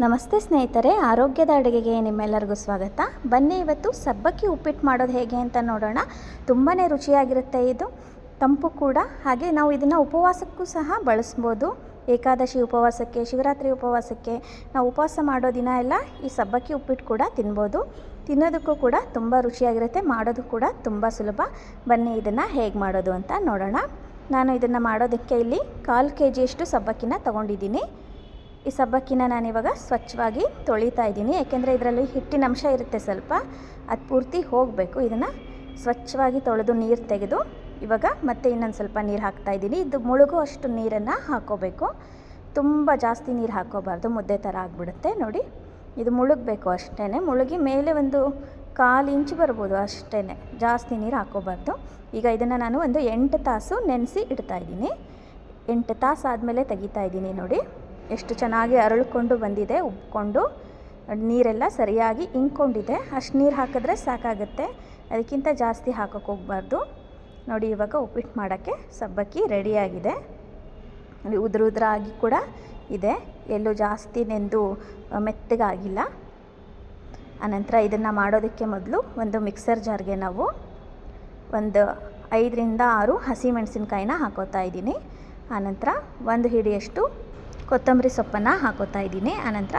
ನಮಸ್ತೆ ಸ್ನೇಹಿತರೆ, ಆರೋಗ್ಯದ ಅಡುಗೆಗೆ ನಿಮ್ಮೆಲ್ಲರಿಗೂ ಸ್ವಾಗತ. ಬನ್ನಿ ಇವತ್ತು ಸಬ್ಬಕ್ಕಿ ಉಪ್ಪಿಟ್ಟು ಮಾಡೋದು ಹೇಗೆ ಅಂತ ನೋಡೋಣ. ತುಂಬಾ ರುಚಿಯಾಗಿರುತ್ತೆ. ಇದು ತಂಪು ಕೂಡ, ಹಾಗೆ ನಾವು ಇದನ್ನು ಉಪವಾಸಕ್ಕೂ ಸಹ ಬಳಸ್ಬೋದು. ಏಕಾದಶಿ ಉಪವಾಸಕ್ಕೆ, ಶಿವರಾತ್ರಿ ಉಪವಾಸಕ್ಕೆ, ನಾವು ಉಪವಾಸ ಮಾಡೋ ದಿನ ಎಲ್ಲ ಈ ಸಬ್ಬಕ್ಕಿ ಉಪ್ಪಿಟ್ಟು ಕೂಡ ತಿನ್ಬೋದು. ತಿನ್ನೋದಕ್ಕೂ ಕೂಡ ತುಂಬ ರುಚಿಯಾಗಿರುತ್ತೆ, ಮಾಡೋದು ಕೂಡ ತುಂಬ ಸುಲಭ. ಬನ್ನಿ ಇದನ್ನು ಹೇಗೆ ಮಾಡೋದು ಅಂತ ನೋಡೋಣ. ನಾನು ಇದನ್ನು ಮಾಡೋದಕ್ಕೆ ಇಲ್ಲಿ 1/4 kg ಸಬ್ಬಕ್ಕಿನ ತೊಗೊಂಡಿದ್ದೀನಿ. ಈ ಸಬ್ಬಕ್ಕಿನ ನಾನಿವಾಗ ಸ್ವಚ್ಛವಾಗಿ ತೊಳಿತಾ ಇದ್ದೀನಿ, ಯಾಕೆಂದರೆ ಇದರಲ್ಲಿ ಹಿಟ್ಟಿನ ಅಂಶ ಇರುತ್ತೆ ಸ್ವಲ್ಪ, ಅದು ಪೂರ್ತಿ ಹೋಗಬೇಕು. ಇದನ್ನು ಸ್ವಚ್ಛವಾಗಿ ತೊಳೆದು ನೀರು ತೆಗೆದು ಇವಾಗ ಮತ್ತೆ ಇನ್ನೊಂದು ಸ್ವಲ್ಪ ನೀರು ಹಾಕ್ತಾಯಿದ್ದೀನಿ. ಇದು ಮುಳುಗೋ ಅಷ್ಟು ನೀರನ್ನು ಹಾಕ್ಕೋಬೇಕು, ತುಂಬ ಜಾಸ್ತಿ ನೀರು ಹಾಕ್ಕೋಬಾರ್ದು, ಮುದ್ದೆ ಥರ ಆಗಿಬಿಡುತ್ತೆ. ನೋಡಿ, ಇದು ಮುಳುಗಬೇಕು ಅಷ್ಟೇ, ಮುಳುಗಿ ಮೇಲೆ ಒಂದು 1/4 ಇಂಚ್ ಬರ್ಬೋದು ಅಷ್ಟೇ, ಜಾಸ್ತಿ ನೀರು ಹಾಕ್ಕೋಬಾರ್ದು. ಈಗ ಇದನ್ನು ನಾನು ಒಂದು 8 ತಾಸು ನೆನೆಸಿ ಇಡ್ತಾಯಿದ್ದೀನಿ. 8 ತಾಸು ಆದಮೇಲೆ ತೆಗಿತಾ ಇದ್ದೀನಿ. ನೋಡಿ ಎಷ್ಟು ಚೆನ್ನಾಗಿ ಅರಳಿಕೊಂಡು ಬಂದಿದೆ, ಉಬ್ಕೊಂಡು ನೀರೆಲ್ಲ ಸರಿಯಾಗಿ ಇಂಗ್ಕೊಂಡಿದೆ. ಅಷ್ಟು ನೀರು ಹಾಕಿದ್ರೆ ಸಾಕಾಗುತ್ತೆ, ಅದಕ್ಕಿಂತ ಜಾಸ್ತಿ ಹಾಕೋಕ್ಕೆ ಹೋಗಬಾರ್ದು. ನೋಡಿ, ಇವಾಗ ಉಪ್ಪಿಟ್ಟು ಮಾಡೋಕ್ಕೆ ಸಬ್ಬಕ್ಕಿ ರೆಡಿಯಾಗಿದೆ. ಉದುರಾಗಿ ಕೂಡ ಇದೆ, ಎಲ್ಲೂ ಜಾಸ್ತಿ ನೆಂದು ಮೆತ್ತಗಾಗಿಲ್ಲ. ಆನಂತರ ಇದನ್ನು ಮಾಡೋದಕ್ಕೆ ಮೊದಲು ಒಂದು ಮಿಕ್ಸರ್ ಜಾರ್ಗೆ ನಾವು ಒಂದು 5 ರಿಂದ 6 ಹಸಿಮೆಣಸಿನ್ಕಾಯಿನ ಹಾಕೋತಾ ಇದ್ದೀನಿ. ಆನಂತರ 1 ಹಿಡಿಯಷ್ಟು ಕೊತ್ತಂಬರಿ ಸೊಪ್ಪನ್ನು ಹಾಕೋತಾ ಇದ್ದೀನಿ. ಆನಂತರ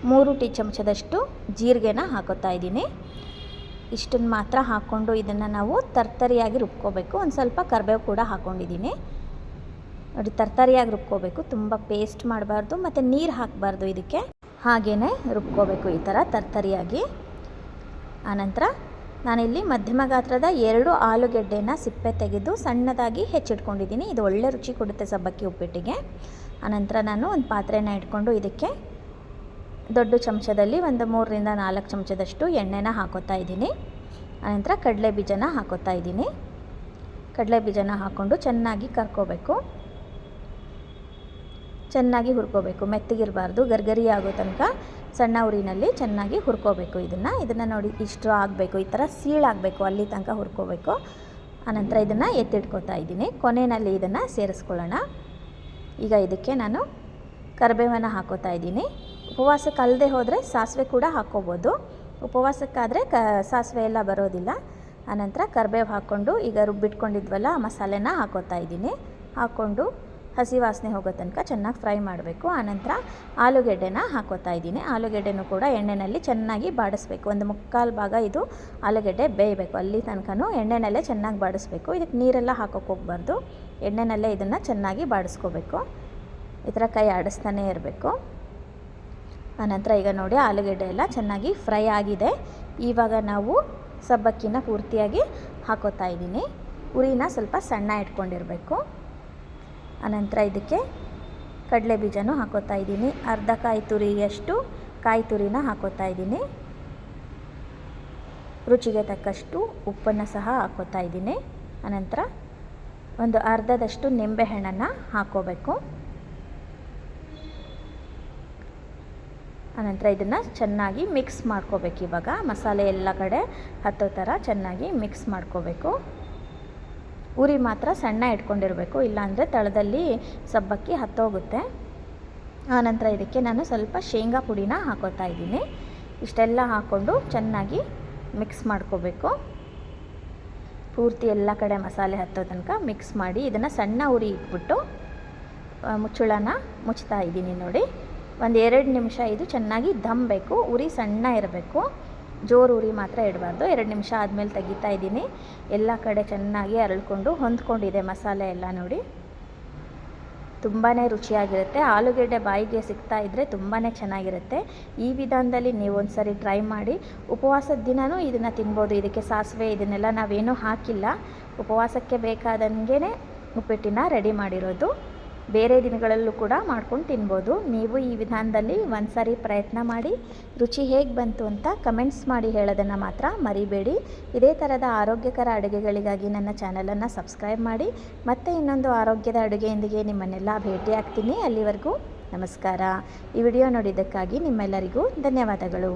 3 ಟೀ ಚಮಚದಷ್ಟು ಜೀರಿಗೆನ ಹಾಕೋತಾ ಇದ್ದೀನಿ. ಇಷ್ಟನ್ನು ಮಾತ್ರ ಹಾಕ್ಕೊಂಡು ಇದನ್ನು ನಾವು ತರ್ತರಿಯಾಗಿ ರುಬ್ಕೋಬೇಕು. ಒಂದು ಸ್ವಲ್ಪ ಕರಿಬೇವು ಕೂಡ ಹಾಕ್ಕೊಂಡಿದ್ದೀನಿ. ನೋಡಿ, ತರ್ತರಿಯಾಗಿ ರುಬ್ಕೋಬೇಕು, ತುಂಬ ಪೇಸ್ಟ್ ಮಾಡಬಾರ್ದು ಮತ್ತು ನೀರು ಹಾಕಬಾರ್ದು. ಇದಕ್ಕೆ ಹಾಗೇ ರುಬ್ಕೋಬೇಕು, ಈ ಥರ ತರ್ತರಿಯಾಗಿ. ಆನಂತರ ನಾನಿಲ್ಲಿ ಮಧ್ಯಮ ಗಾತ್ರದ 2 ಆಲೂಗೆಡ್ಡೆನ ಸಿಪ್ಪೆ ತೆಗೆದು ಸಣ್ಣದಾಗಿ ಹೆಚ್ಚಿಟ್ಕೊಂಡಿದ್ದೀನಿ. ಇದು ಒಳ್ಳೆ ರುಚಿ ಕೊಡುತ್ತೆ ಸಬ್ಬಕ್ಕಿ ಉಪ್ಪಿಟ್ಟಿಗೆ. ಆನಂತರ ನಾನು ಒಂದು ಪಾತ್ರೆನ ಇಟ್ಕೊಂಡು ಇದಕ್ಕೆ ದೊಡ್ಡ ಚಮಚದಲ್ಲಿ ಒಂದು 3 ರಿಂದ 4 ಚಮಚದಷ್ಟು ಎಣ್ಣೆನ ಹಾಕೋತಾ ಇದ್ದೀನಿ. ಆನಂತರ ಕಡಲೆ ಬೀಜನ ಹಾಕೋತಾ ಇದ್ದೀನಿ. ಕಡಲೆ ಬೀಜನ ಹಾಕ್ಕೊಂಡು ಚೆನ್ನಾಗಿ ಕರ್ಕೋಬೇಕು, ಚೆನ್ನಾಗಿ ಹುರ್ಕೋಬೇಕು, ಮೆತ್ತಗಿರಬಾರ್ದು, ಗರ್ಗರಿ ಆಗೋ ತನಕ ಸಣ್ಣ ಉರಿನಲ್ಲಿ ಚೆನ್ನಾಗಿ ಹುರ್ಕೋಬೇಕು. ಇದನ್ನು ನೋಡಿ, ಇಷ್ಟು ಆಗಬೇಕು, ಈ ಥರ ಸೀಳಾಗಬೇಕು, ಅಲ್ಲಿ ತನಕ ಹುರ್ಕೋಬೇಕು. ಆನಂತರ ಇದನ್ನು ಎತ್ತಿಟ್ಕೋತಾ ಇದ್ದೀನಿ. ಕೊನೆಯಲ್ಲಿ ಇದನ್ನು ಸೇರಿಸ್ಕೊಳ್ಳೋಣ. ಈಗ ಇದಕ್ಕೆ ನಾನು ಕರಿಬೇವನ್ನು ಹಾಕೋತಾ ಇದ್ದೀನಿ. ಉಪವಾಸಕ್ಕೆ ಅಲ್ಲದೆ ಹೋದರೆ ಸಾಸಿವೆ ಕೂಡ ಹಾಕ್ಕೋಬೋದು, ಉಪವಾಸಕ್ಕಾದರೆ ಸಾಸಿವೆ ಎಲ್ಲ ಬರೋದಿಲ್ಲ. ಆನಂತರ ಕರಿಬೇವು ಹಾಕ್ಕೊಂಡು ಈಗ ರುಬ್ಬಿಟ್ಕೊಂಡಿದ್ವಲ್ಲ ಆ ಮಸಾಲೆನ ಹಾಕೋತಾ ಇದ್ದೀನಿ. ಹಾಕ್ಕೊಂಡು ಹಸಿ ವಾಸನೆ ಹೋಗೋ ತನಕ ಚೆನ್ನಾಗಿ ಫ್ರೈ ಮಾಡಬೇಕು. ಆನಂತರ ಆಲೂಗೆಡ್ಡೆನ ಹಾಕೋತಾ ಇದ್ದೀನಿ. ಆಲೂಗೆಡ್ಡೆನೂ ಕೂಡ ಎಣ್ಣೆಯಲ್ಲಿ ಚೆನ್ನಾಗಿ ಬಾಡಿಸ್ಬೇಕು. ಒಂದು 3/4 ಭಾಗ ಇದು ಆಲೂಗೆಡ್ಡೆ ಬೇಯಬೇಕು, ಅಲ್ಲಿ ತನಕನೂ ಎಣ್ಣೆನಲ್ಲೇ ಚೆನ್ನಾಗಿ ಬಾಡಿಸ್ಬೇಕು. ಇದಕ್ಕೆ ನೀರೆಲ್ಲ ಹಾಕೋಕ್ಕೆ ಹೋಗಬಾರ್ದು, ಎಣ್ಣೆನಲ್ಲೇ ಇದನ್ನು ಚೆನ್ನಾಗಿ ಬಾಡಿಸ್ಕೋಬೇಕು. ಈ ಥರ ಕೈ ಆಡಿಸ್ತಾನೇ ಇರಬೇಕು. ಆನಂತರ ಈಗ ನೋಡಿ, ಆಲೂಗೆಡ್ಡೆ ಎಲ್ಲ ಚೆನ್ನಾಗಿ ಫ್ರೈ ಆಗಿದೆ. ಇವಾಗ ನಾವು ಸಬ್ಬಕ್ಕಿನ ಪೂರ್ತಿಯಾಗಿ ಹಾಕೋತಾ ಇದ್ದೀನಿ. ಉರಿನ ಸ್ವಲ್ಪ ಸಣ್ಣ ಇಟ್ಕೊಂಡಿರಬೇಕು. ಆನಂತರ ಇದಕ್ಕೆ ಕಡಲೆ ಬೀಜನೂ ಹಾಕೋತಾ ಇದ್ದೀನಿ. ಅರ್ಧ ಕಾಯಿ ತುರಿಯಷ್ಟು ಕಾಯಿ ತುರಿನ ಹಾಕೋತಾ ಇದ್ದೀನಿ. ರುಚಿಗೆ ತಕ್ಕಷ್ಟು ಉಪ್ಪನ್ನು ಸಹ ಹಾಕೋತಾ ಇದ್ದೀನಿ. ಆನಂತರ ಒಂದು ಅರ್ಧದಷ್ಟು ನಿಂಬೆಹಣ್ಣನ್ನು ಹಾಕ್ಕೋಬೇಕು. ಆನಂತರ ಇದನ್ನು ಚೆನ್ನಾಗಿ ಮಿಕ್ಸ್ ಮಾಡ್ಕೋಬೇಕು. ಇವಾಗ ಮಸಾಲೆ ಎಲ್ಲ ಕಡೆ ಹತ್ತೋ ಥರ ಚೆನ್ನಾಗಿ ಮಿಕ್ಸ್ ಮಾಡ್ಕೋಬೇಕು. ಉರಿ ಮಾತ್ರ ಸಣ್ಣ ಇಟ್ಕೊಂಡಿರಬೇಕು, ಇಲ್ಲಾಂದರೆ ತಳದಲ್ಲಿ ಸಬ್ಬಕ್ಕಿ ಹತ್ತೋಗುತ್ತೆ. ಆನಂತರ ಇದಕ್ಕೆ ನಾನು ಸ್ವಲ್ಪ ಶೇಂಗಾ ಪುಡಿನ ಹಾಕೋತಾ ಇದ್ದೀನಿ. ಇಷ್ಟೆಲ್ಲ ಹಾಕ್ಕೊಂಡು ಚೆನ್ನಾಗಿ ಮಿಕ್ಸ್ ಮಾಡ್ಕೋಬೇಕು. ಪೂರ್ತಿ ಎಲ್ಲ ಕಡೆ ಮಸಾಲೆ ಹತ್ತೋ ತನಕ ಮಿಕ್ಸ್ ಮಾಡಿ ಇದನ್ನು ಸಣ್ಣ ಉರಿ ಇಟ್ಬಿಟ್ಟು ಮುಚ್ಚಳನ ಮುಚ್ತಾ ಇದ್ದೀನಿ. ನೋಡಿ, ಒಂದು 2 ನಿಮಿಷ ಇದು ಚೆನ್ನಾಗಿ ದಮ್ ಬೇಕು. ಉರಿ ಸಣ್ಣ ಇರಬೇಕು, ಜೋರು ಉರಿ ಮಾತ್ರ ಇಡಬಾರ್ದು. 2 ನಿಮಿಷ ಆದಮೇಲೆ ತೆಗಿತಾ ಇದ್ದೀನಿ. ಎಲ್ಲ ಕಡೆ ಚೆನ್ನಾಗಿ ಅರಳ್ಕೊಂಡು ಹೊಂದ್ಕೊಂಡಿದೆ ಮಸಾಲೆ ಎಲ್ಲ. ನೋಡಿ, ತುಂಬಾ ರುಚಿಯಾಗಿರುತ್ತೆ. ಆಲೂಗೆಡ್ಡೆ ಬಾಯಿಗೆ ಸಿಗ್ತಾ ಇದ್ದರೆ ತುಂಬಾ ಚೆನ್ನಾಗಿರುತ್ತೆ. ಈ ವಿಧಾನದಲ್ಲಿ ನೀವು ಒಂದು ಸರಿ ಟ್ರೈ ಮಾಡಿ. ಉಪವಾಸದ ದಿನವೂ ಇದನ್ನು ತಿನ್ಬೋದು. ಇದಕ್ಕೆ ಸಾಸಿವೆ ಇದನ್ನೆಲ್ಲ ನಾವೇನೂ ಹಾಕಿಲ್ಲ, ಉಪವಾಸಕ್ಕೆ ಬೇಕಾದಂಗೆ ಉಪ್ಪಿಟ್ಟಿನ ರೆಡಿ ಮಾಡಿರೋದು. ಬೇರೆ ದಿನಗಳಲ್ಲೂ ಕೂಡ ಮಾಡ್ಕೊಂಡು ತಿನ್ಬೋದು. ನೀವು ಈ ವಿಧಾನದಲ್ಲಿ ಒಂದು ಸಾರಿ ಪ್ರಯತ್ನ ಮಾಡಿ, ರುಚಿ ಹೇಗೆ ಬಂತು ಅಂತ ಕಮೆಂಟ್ಸ್ ಮಾಡಿ ಹೇಳೋದನ್ನು ಮಾತ್ರ ಮರಿಬೇಡಿ. ಇದೇ ಥರದ ಆರೋಗ್ಯಕರ ಅಡುಗೆಗಳಿಗಾಗಿ ನನ್ನ ಚಾನಲನ್ನು ಸಬ್ಸ್ಕ್ರೈಬ್ ಮಾಡಿ. ಮತ್ತೆ ಇನ್ನೊಂದು ಆರೋಗ್ಯದ ಅಡುಗೆಯೊಂದಿಗೆ ನಿಮ್ಮನ್ನೆಲ್ಲ ಭೇಟಿಯಾಗ್ತೀನಿ. ಅಲ್ಲಿವರೆಗೂ ನಮಸ್ಕಾರ. ಈ ವಿಡಿಯೋ ನೋಡಿದ್ದಕ್ಕಾಗಿ ನಿಮ್ಮೆಲ್ಲರಿಗೂ ಧನ್ಯವಾದಗಳು.